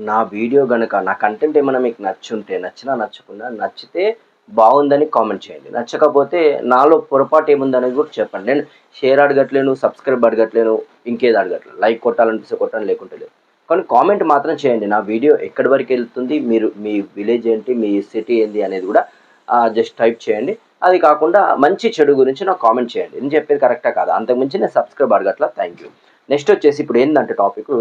నా వీడియో గనుక నా కంటెంట్ ఏమైనా మీకు నచ్చుంటే, నచ్చినా నచ్చకున్నా, నచ్చితే బావుందని కామెంట్ చేయండి. నచ్చకపోతే నాలో పొరపాటు ఏముందనేది కూడా చెప్పండి. నేను షేర్ అడగట్లేను, సబ్స్క్రైబ్ అడగట్లేను, ఇంకేది అడగట్లేదు. లైక్ కొట్టాలనిపిస్తే కొట్టండి, లేకుంటే లేదు. కానీ కామెంట్ మాత్రం చేయండి. నా వీడియో ఎక్కడి వరకెళ్తుంది, మీరు మీ విలేజ్ ఏంటి, మీ సిటీ ఏంది అనేది కూడా జస్ట్ టైప్ చేయండి. అది కాకుండా మంచి, చెడు గురించి నాకు కామెంట్ చేయండి. నేను చెప్పేది కరెక్టా కాదా? అంతకుమించి నేను సబ్స్క్రైబ్ అడగట్లా. Thank you. నెక్స్ట్ వచ్చేసి ఇప్పుడు ఏందంటే టాపికు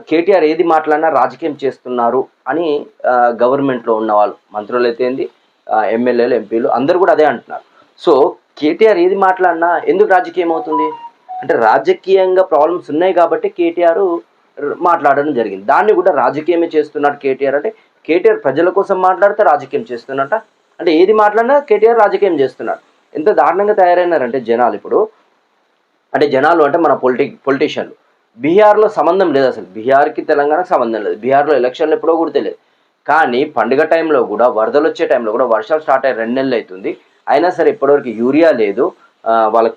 కేటీఆర్ ఏది మాట్లాడినా రాజకీయం చేస్తున్నారు అని గవర్నమెంట్‌లో ఉన్నవాళ్ళు మంత్రులైతే ఏంది, ఎమ్మెల్యేలు, ఎంపీలు అందరూ కూడా అదే అంటున్నారు. సో, కేటీఆర్ ఏది మాట్లాడినా ఎందుకు రాజకీయం అవుతుంది? అంటే రాజకీయంగా ప్రాబ్లమ్స్ ఉన్నాయి కాబట్టి కేటీఆర్ మాట్లాడడం జరిగింది. దాన్ని కూడా రాజకీయమే చేస్తున్నాడు కేటీఆర్ అంటే, కేటీఆర్ ప్రజల కోసం మాట్లాడితే రాజకీయం చేస్తున్నట్ట? అంటే ఏది మాట్లాడినా కేటీఆర్ రాజకీయం చేస్తున్నాడు. ఎంత దారుణంగా తయారైనారంటే జనాలు ఇప్పుడు. అంటే జనాలు అంటే మన పొలిటీషియన్లు. బీహార్‌లో సంబంధం లేదు అసలు. బీహార్‌కి తెలంగాణకి సంబంధం లేదు. బీహార్‌లో ఎలక్షన్లు ఎప్పుడో కూడా తెలియదు. కానీ పండుగ టైంలో కూడా, వరదలొచ్చే టైంలో కూడా, వర్షాలు స్టార్ట్ అయ్యి 2 నెలలు అవుతుంది. అయినా సరే ఇప్పటివరకు యూరియా లేదు. వాళ్ళ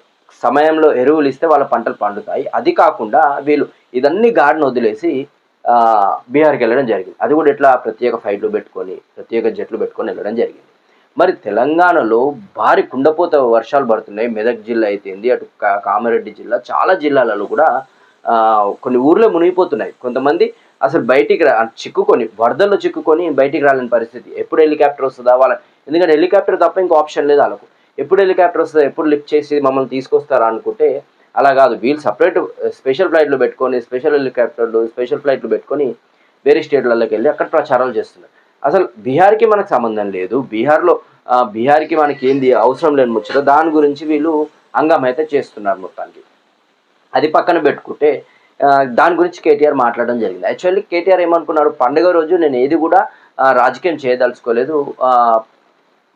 సమయంలో ఎరువులు ఇస్తే వాళ్ళ పంటలు పండుతాయి. అది కాకుండా వీళ్ళు ఇదన్నీ గాడిన వదిలేసి బీహార్‌కి వెళ్ళడం జరిగింది. అది కూడా ఎట్లా ప్రత్యేక ఫ్లైట్లు పెట్టుకొని, ప్రత్యేక జెట్లు పెట్టుకొని వెళ్ళడం జరిగింది. మరి తెలంగాణలో భారీ కుండపోత వర్షాలు పడుతున్నాయి. మెదక్ జిల్లా అయితేంది, అటు కామారెడ్డి జిల్లా, చాలా జిల్లాలలో కూడా కొన్ని ఊర్లే మునిగిపోతున్నాయి. కొంతమంది అసలు బయటికి చిక్కుకొని, వరదల్లో చిక్కుకొని బయటికి రాలేని పరిస్థితి. ఎప్పుడు హెలికాప్టర్ వస్తుందా వాళ్ళ, ఎందుకంటే హెలికాప్టర్ తప్ప ఇంకో ఆప్షన్ లేదు వాళ్ళకు. ఎప్పుడు హెలికాప్టర్ వస్తుందా, ఎప్పుడు లిఫ్ట్ చేసి మమ్మల్ని తీసుకొస్తారా అనుకుంటే అలా కాదు. వీళ్ళు సపరేట్ స్పెషల్ ఫ్లైట్లు పెట్టుకొని, స్పెషల్ హెలికాప్టర్లు, స్పెషల్ ఫ్లైట్లు పెట్టుకొని వేరే స్టేట్లలోకి వెళ్ళి అక్కడ ప్రచారాలు చేస్తున్నారు. అసలు బీహార్‌కి మనకు సంబంధం లేదు. బీహార్‌కి మనకి ఏంది అవసరం లేని ముచ్చట. దాని గురించి వీళ్ళు హంగామా అయితే చేస్తున్నారు మొత్తానికి. అది పక్కన పెట్టుకుంటే దాని గురించి కేటీఆర్ మాట్లాడడం జరిగింది. యాక్చువల్లీ కేటీఆర్ ఏమనుకున్నాడు, పండుగ రోజు నేను ఏది కూడా రాజకీయం చేయదలుచుకోలేదు.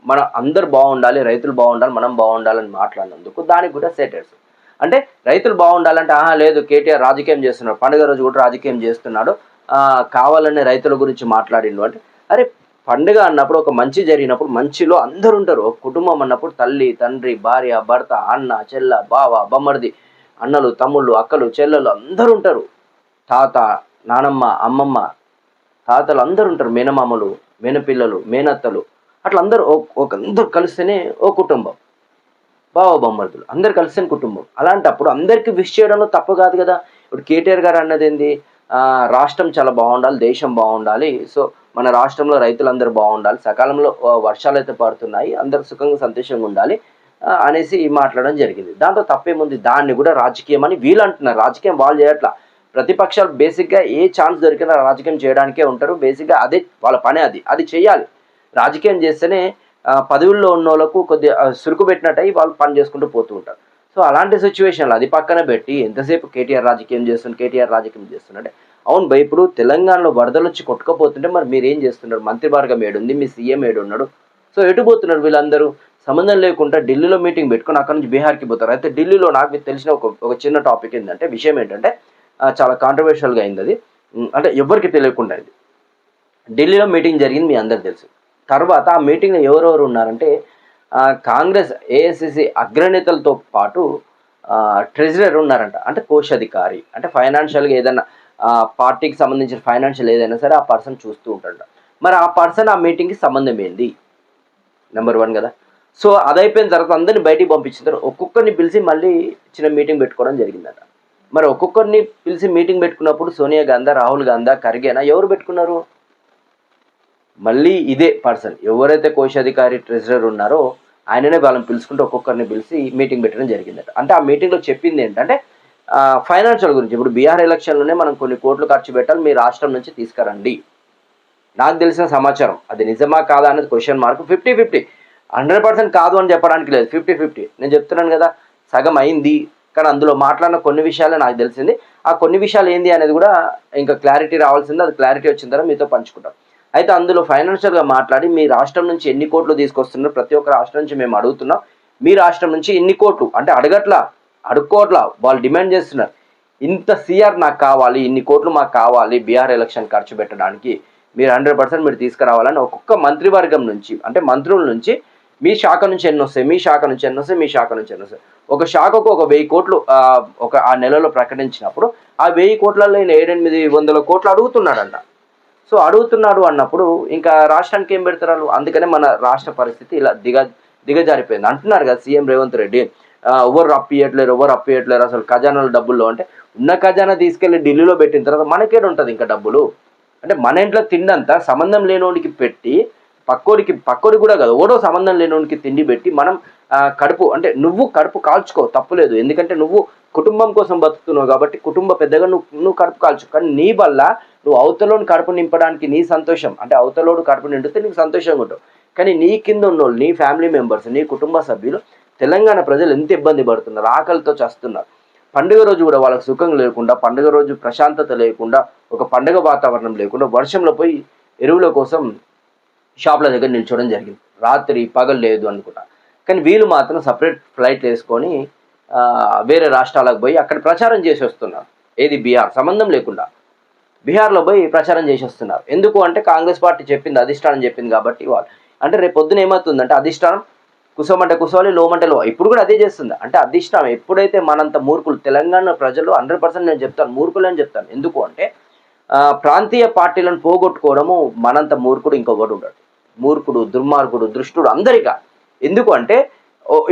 మన అందరూ బాగుండాలి, రైతులు బాగుండాలి, మనం బాగుండాలని మాట్లాడినందుకు దానికి కూడా సెటర్స్. అంటే రైతులు బాగుండాలంటే లేదు కేటీఆర్ రాజకీయం చేస్తున్నాడు, పండుగ రోజు కూడా రాజకీయం చేస్తున్నాడు, కావాలనే రైతుల గురించి మాట్లాడిండు అంటే, అరే పండుగ అన్నప్పుడు ఒక మంచి జరిగినప్పుడు మంచిలో అందరూ ఉంటారు. ఒక కుటుంబం అన్నప్పుడు తల్లి, తండ్రి, భార్య, భర్త, అన్న, చెల్ల, బావ, బమ్మర్ది, అన్నలు, తమ్ముళ్ళు, అక్కలు, చెల్లెలు అందరూ ఉంటారు. తాత, నానమ్మ, అమ్మమ్మ, తాతలు అందరూ ఉంటారు. మేనమామలు, మేనపిల్లలు, మేనత్తలు, అట్లా అందరూ అందరూ కలిస్తేనే ఓ కుటుంబం. బావ, బొమ్మర్దులు అందరు కలిసిన కుటుంబం. అలాంటప్పుడు అందరికీ విష్ చేయడంలో తప్పు కాదు కదా. ఇప్పుడు కేటీఆర్ గారు అన్నది ఏంది, రాష్ట్రం చాలా బాగుండాలి, దేశం బాగుండాలి, సో మన రాష్ట్రంలో రైతులందరూ బాగుండాలి, సకాలంలో వర్షాలు అయితే పడుతున్నాయి, అందరూ సుఖంగా సంతోషంగా ఉండాలి అనేసి మాట్లాడడం జరిగింది. దాంట్లో తప్పేముంది? దాన్ని కూడా రాజకీయం అని వీళ్ళు అంటున్నారు. రాజకీయం వాళ్ళు చేయట్లా. ప్రతిపక్షాలు బేసిక్గా ఏ ఛాన్స్ దొరికినా రాజకీయం చేయడానికే ఉంటారు. బేసిక్గా అదే వాళ్ళ పని. అది చేయాలి. రాజకీయం చేస్తేనే పదవుల్లో ఉన్నోళ్ళకు కొద్దిగా సురుకు పెట్టినట్టయి వాళ్ళు పని చేసుకుంటూ పోతూ ఉంటారు. సో అలాంటి సిచ్యువేషన్లో అది పక్కన పెట్టి ఎంతసేపు కేటీఆర్ రాజకీయం చేస్తున్నట్టే. అవును భయ్, ఇప్పుడు తెలంగాణలో వరదలు వచ్చి కొట్టుకపోతుంటే మరి మీరు ఏం చేస్తున్నారు? మంత్రివర్గం ఏడుంది, మీ సీఎం ఏడున్నాడు? సో ఎటు పోతున్నారు వీళ్ళందరూ? సంబంధం లేకుండా ఢిల్లీలో మీటింగ్ పెట్టుకొని అక్కడ నుంచి బీహార్కి పోతారు. అయితే ఢిల్లీలో నాకు తెలిసిన ఒక చిన్న టాపిక్ ఏంటంటే, విషయం ఏంటంటే చాలా కాంట్రవర్షియల్గా అయింది అది. అంటే ఎవరికి తెలియకుండా అయింది. ఢిల్లీలో మీటింగ్ జరిగింది, మీ అందరికి తెలుసు. తర్వాత ఆ మీటింగ్లో ఎవరెవరు ఉన్నారంటే కాంగ్రెస్ ఏఐసిసి అగ్రనేతలతో పాటు ట్రెజరర్ ఉన్నారంట. అంటే కోశాధికారి, అంటే ఫైనాన్షియల్గా ఏదైనా పార్టీకి సంబంధించిన ఫైనాన్షియల్ ఏదైనా సరే ఆ పర్సన్ చూస్తూ ఉంటాడంట. మరి ఆ పర్సన్ ఆ మీటింగ్కి సంబంధం ఏంది? నెంబర్ 1 కదా. సో అదైపోయిన తర్వాత అందరిని బయటికి పంపించిన తర్వాత ఒక్కొక్కరిని పిలిచి మళ్ళీ చిన్న మీటింగ్ పెట్టుకోవడం జరిగిందట. మరి ఒక్కొక్కరిని పిలిచి మీటింగ్ పెట్టుకున్నప్పుడు సోనియా గాంధీ, రాహుల్ గాంధీ, ఖర్గేనా ఎవరు పెట్టుకున్నారు? మళ్ళీ ఇదే పర్సన్ ఎవరైతే కోశాధికారి, ట్రెజరర్ ఉన్నారో ఆయననే వాళ్ళని పిలుచుకుంటూ ఒక్కొక్కరిని పిలిచి మీటింగ్ పెట్టడం జరిగిందట. అంటే ఆ మీటింగ్లో చెప్పింది ఏంటంటే ఫైనాన్షియల్ గురించి. ఇప్పుడు బీహార్ ఎలక్షన్లోనే మనం కొన్ని కోట్లు ఖర్చు పెట్టాలి, మీ రాష్ట్రం నుంచి తీసుకురండి. నాకు తెలిసిన సమాచారం, అది నిజమా కాదా అనేది క్వశ్చన్ మార్క్. 50-50. 100% కాదు అని చెప్పడానికి లేదు, 50-50. నేను చెప్తున్నాను కదా, సగం అయింది. కానీ అందులో మాట్లాడిన కొన్ని విషయాలే నాకు తెలిసింది. ఆ కొన్ని విషయాలు ఏంది అనేది కూడా ఇంకా క్లారిటీ రావాల్సింది. అది క్లారిటీ వచ్చిన తర్వాత మీతో పంచుకుంటాం. అయితే అందులో ఫైనాన్షియల్గా మాట్లాడి, మీ రాష్ట్రం నుంచి ఎన్ని కోట్లు తీసుకొస్తున్నారు, ప్రతి ఒక్క రాష్ట్రం నుంచి మేము అడుగుతున్నాం, మీ రాష్ట్రం నుంచి ఎన్ని కోట్లు అంటే అడుక్కోవట్లా, వాళ్ళు డిమాండ్ చేస్తున్నారు. ఇంత సిఆర్ నాకు కావాలి, ఇన్ని కోట్లు మాకు కావాలి బీహార్ ఎలక్షన్ ఖర్చు పెట్టడానికి, మీరు 100% మీరు తీసుకురావాలని ఒక్కొక్క మంత్రివర్గం నుంచి, అంటే మంత్రుల నుంచి, మీ శాఖ నుంచి ఎన్ని వస్తాయి, మీ శాఖ నుంచి ఎన్ని వస్తాయి, మీ శాఖ నుంచి ఎన్ని వస్తాయి, ఒక శాఖకు ఒక 1000 కోట్లు ఒక ఆ నెలలో ప్రకటించినప్పుడు ఆ 1000 కోట్లలో 700-800 కోట్లు అడుగుతున్నాడంట. సో అడుగుతున్నాడు అన్నప్పుడు ఇంకా రాష్ట్రానికి ఏం పెడతారు? అందుకనే మన రాష్ట్ర పరిస్థితి ఇలా దిగజారిపోయింది. అంటున్నారు కదా సీఎం రేవంత్ రెడ్డి, ఎవరు అప్పియట్లేరు అసలు ఖజానాలో డబ్బుల్లో అంటే, ఉన్న ఖజానా తీసుకెళ్ళి ఢిల్లీలో పెట్టిన తర్వాత మనకేడుంటది ఇంకా డబ్బులు? అంటే మన ఇంట్లో తిండంతా సంబంధం లేనోడికి పెట్టి, పక్కోడికి కూడా కాదు, ఎవడో సంబంధం లేనోడికి తిండి పెట్టి మనం కడుపు అంటే నువ్వు కడుపు కాల్చుకో తప్పులేదు. ఎందుకంటే నువ్వు కుటుంబం కోసం బతుకుతున్నావు కాబట్టి కుటుంబ పెద్దగా నువ్వు కడుపు కాల్చు. కానీ నీ వల్ల నువ్వు అవతలోని కడుపు నింపడానికి నీ సంతోషం అంటే అవతలోడు కడుపు నిండితే నీకు సంతోషంగా ఉంటావు. కానీ నీ కింద ఉన్నోళ్ళు, నీ ఫ్యామిలీ మెంబర్స్, నీ కుటుంబ సభ్యులు, తెలంగాణ ప్రజలు ఎంత ఇబ్బంది పడుతున్నారు, ఆకలితో చస్తున్నారు. పండుగ రోజు కూడా వాళ్ళకి సుఖం లేకుండా, పండుగ రోజు ప్రశాంతత లేకుండా, ఒక పండుగ వాతావరణం లేకుండా వర్షంలో పోయి ఎరువుల కోసం షాప్ల దగ్గర నిల్చోవడం జరిగింది. రాత్రి పగలు లేదు అనుకుంటా. కానీ వీళ్ళు మాత్రం సపరేట్ ఫ్లైట్లు వేసుకొని వేరే రాష్ట్రాలకు పోయి అక్కడ ప్రచారం చేసి వస్తున్నారు. ఏది బీహార్ సంబంధం లేకుండా బీహార్లో పోయి ప్రచారం చేసి వస్తున్నారు. ఎందుకు అంటే కాంగ్రెస్ పార్టీ చెప్పింది, అధిష్టానం చెప్పింది కాబట్టి వాళ్ళు. అంటే రేపు పొద్దున ఏమవుతుందంటే అధిష్టానం కుసమంటే కుసవాలి, లోమంటే లో. ఇప్పుడు కూడా అదే చేస్తుంది. అంటే అధిష్టానం ఎప్పుడైతే మనంత మూర్ఖులు, తెలంగాణ ప్రజలు 100% నేను చెప్తాను మూర్ఖులు అని చెప్తాను. ఎందుకు అంటే ప్రాంతీయ పార్టీలను పోగొట్టుకోవడము మనంత మూర్ఖుడు ఇంకొకటి ఉండడు. మూర్ఖుడు, దుర్మార్గుడు, దృష్టుడు అందరిగా. ఎందుకు అంటే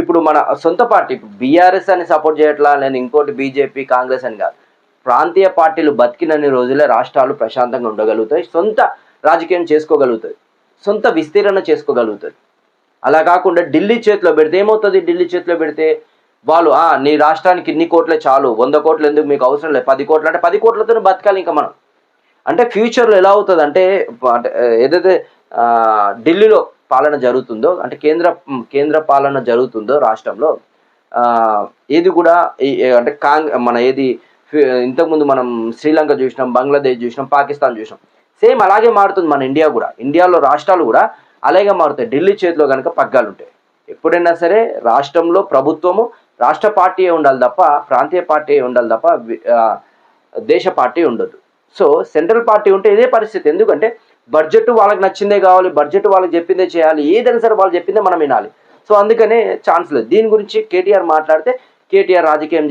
ఇప్పుడు మన సొంత పార్టీ బీఆర్ఎస్ అని సపోర్ట్ చేయట్లా, నేను ఇంకోటి బీజేపీ కాంగ్రెస్ అని కాదు. ప్రాంతీయ పార్టీలు బతికినన్ని రోజులే రాష్ట్రాలు ప్రశాంతంగా ఉండగలుగుతాయి, సొంత రాజకీయం చేసుకోగలుగుతుంది, సొంత విస్తీరణ చేసుకోగలుగుతుంది. అలా కాకుండా ఢిల్లీ చేతిలో పెడితే ఏమవుతుంది? ఢిల్లీ చేతిలో పెడితే వాళ్ళు నీ రాష్ట్రానికి ఇన్ని కోట్లే చాలు, 100 కోట్లు ఎందుకు మీకు అవసరం లేదు, 10 కోట్లు అంటే 10 కోట్లతోనే బతకాలి ఇంకా మనం. అంటే ఫ్యూచర్లో ఎలా అవుతుంది అంటే ఏదైతే ఢిల్లీలో పాలన జరుగుతుందో అంటే కేంద్ర పాలన జరుగుతుందో రాష్ట్రంలో ఏది కూడా అంటే మన ఏది ఇంతకుముందు మనం శ్రీలంక చూసినాం, బంగ్లాదేశ్ చూసినాం, పాకిస్తాన్ చూసినాం. సేమ్ అలాగే మారుతుంది మన ఇండియా కూడా. ఇండియాలో రాష్ట్రాలు కూడా అలాగే మారుతాయి ఢిల్లీ చేతిలో కనుక పగ్గాలు ఉంటాయి. ఎప్పుడైనా సరే రాష్ట్రంలో ప్రభుత్వము రాష్ట్ర పార్టీ ఉండాలి తప్ప, ప్రాంతీయ పార్టీ ఉండాలి తప్ప దేశ పార్టీ ఉండదు. సో సెంట్రల్ పార్టీ ఉంటే ఇదే పరిస్థితి. ఎందుకంటే బడ్జెట్ వాళ్ళకి నచ్చిందే కావాలి, బడ్జెట్ వాళ్ళకి చెప్పిందే చేయాలి, ఏదైనా సరే వాళ్ళు చెప్పిందే మనం వినాలి. సో అందుకనే ఛాన్స్ లేదు. దీని గురించి కేటీఆర్ మాట్లాడితే కేటీఆర్ రాజకీయం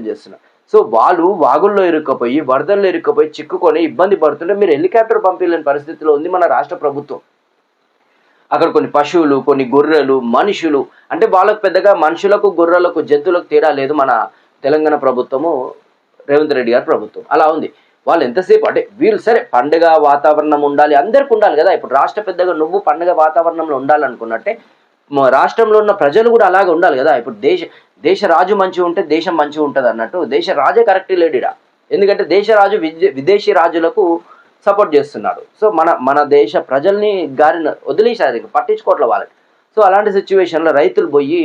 చేస్తున్నారు. సో వాళ్ళు వాగుల్లో ఇరుక్కపోయి, వరదల్లో ఇరుక్కపోయి, చిక్కుకొని ఇబ్బంది పడుతుంటే మీరు హెలికాప్టర్ పంపించలేని పరిస్థితిలో ఉంది మన రాష్ట్ర ప్రభుత్వం. అక్కడ కొన్ని పశువులు, కొన్ని గొర్రెలు, మనుషులు, అంటే వాళ్ళకు పెద్దగా మనుషులకు, గొర్రెలకు, జంతువులకు తేడా లేదు మన తెలంగాణ ప్రభుత్వము, రేవంత్ రెడ్డి గారి ప్రభుత్వం. అలా ఉంది. వాళ్ళు ఎంతసేపు అంటే వీళ్ళు సరే పండుగ వాతావరణం ఉండాలి, అందరికి ఉండాలి కదా. ఇప్పుడు రాష్ట్ర పెద్దగా నువ్వు పండుగ వాతావరణంలో ఉండాలనుకున్నట్టే రాష్ట్రంలో ఉన్న ప్రజలు కూడా అలాగే ఉండాలి కదా. ఇప్పుడు దేశ రాజు మంచిగా ఉంటే దేశం మంచిగా ఉంటుంది అన్నట్టు దేశ రాజే కరెక్ట్ లేడీడా. ఎందుకంటే దేశ రాజు విదేశీ రాజులకు సపోర్ట్ చేస్తున్నాడు. సో మన దేశ ప్రజల్ని గారిన వదిలేసారు, పట్టించుకోవట్లే వాళ్ళకి. సో అలాంటి సిచ్యువేషన్లో రైతులు పోయి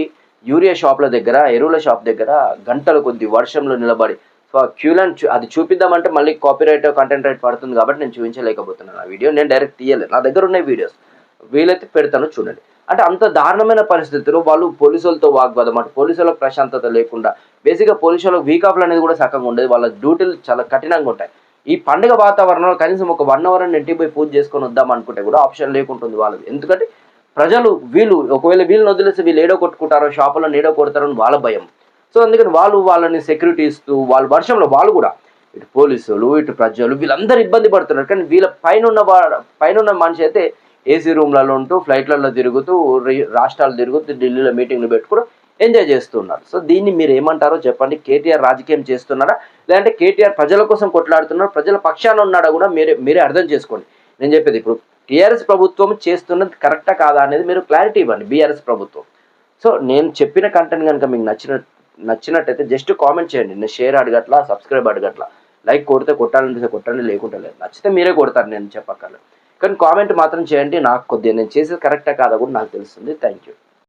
యూరియా షాప్ల దగ్గర, ఎరువుల షాప్ దగ్గర గంటల కొద్ది వర్షంలో నిలబడి, సో క్యూలన్ అది చూపిద్దామంటే మళ్ళీ కాపీరైట్, కంటెంట్ రైట్ పడుతుంది కాబట్టి నేను చూపించలేకపోతున్నాను. ఆ వీడియో నేను డైరెక్ట్ తీయలేదు, నా దగ్గర ఉన్నాయి వీడియోస్, వీలైతే పెడతాను చూడండి. అంటే అంత దారుణమైన పరిస్థితుల్లో వాళ్ళు పోలీసులతో వాగ్వాదం, అంటే పోలీసులకు ప్రశాంతత లేకుండా, బేసిక్గా పోలీసులకు వీక్ ఆఫ్లు అనేది కూడా సక్కగా ఉండేది, వాళ్ళ డ్యూటీలు చాలా కఠినంగా ఉంటాయి. ఈ పండుగ వాతావరణంలో కనీసం ఒక 1 అవర్ ఇంటికి పోయి పూజ చేసుకొని వద్దాం అనుకుంటే కూడా ఆప్షన్ లేకుంటుంది వాళ్ళది. ఎందుకంటే ప్రజలు ఒకవేళ వీళ్ళని వదిలేసి వీళ్ళు ఏడో కొట్టుకుంటారో, షాపులను ఏడో కొడతారో అని వాళ్ళ భయం. సో అందుకని వాళ్ళని సెక్యూరిటీ ఇస్తూ వాళ్ళు వర్షంలో వాళ్ళు కూడా ఇటు పోలీసులు, ఇటు ప్రజలు వీళ్ళందరూ ఇబ్బంది పడుతున్నారు. కానీ వీళ్ళ పైన మనిషి అయితే ఏసీ రూమ్లలో ఉంటూ, ఫ్లైట్లలో తిరుగుతూ, రాష్ట్రాలు తిరుగుతూ, ఢిల్లీలో మీటింగ్లు పెట్టుకుని ఎంజాయ్ చేస్తున్నారు. సో దీన్ని మీరు ఏమంటారో చెప్పండి. కేటీఆర్ రాజకీయం చేస్తున్నారా, లేదంటే కేటీఆర్ ప్రజల కోసం కొట్లాడుతున్నారా, ప్రజల పక్షాన ఉన్నాడా కూడా మీరే అర్థం చేసుకోండి. నేను చెప్పేది ఇప్పుడు టీఆర్ఎస్ ప్రభుత్వం చేస్తున్నది కరెక్టా కాదా అనేది మీరు క్లారిటీ ఇవ్వండి బీఆర్ఎస్ ప్రభుత్వం. సో నేను చెప్పిన కంటెంట్ కనుక మీకు నచ్చినట్టయితే జస్ట్ కామెంట్ చేయండి. నేను షేర్ అడగట్లా, సబ్స్క్రైబ్ అడగట్లా. లైక్ కొడితే కొట్టాలంటే కొట్టండి, లేకుంటే లేదు. నచ్చితే మీరే కొడతారు, నేను చెప్పక్కర్లేదు. కానీ కామెంట్ మాత్రం చేయండి. నాకు కొద్దిగా నేను చేసేది కరెక్టా కాదా కూడా నాకు తెలుస్తుంది. Thank you.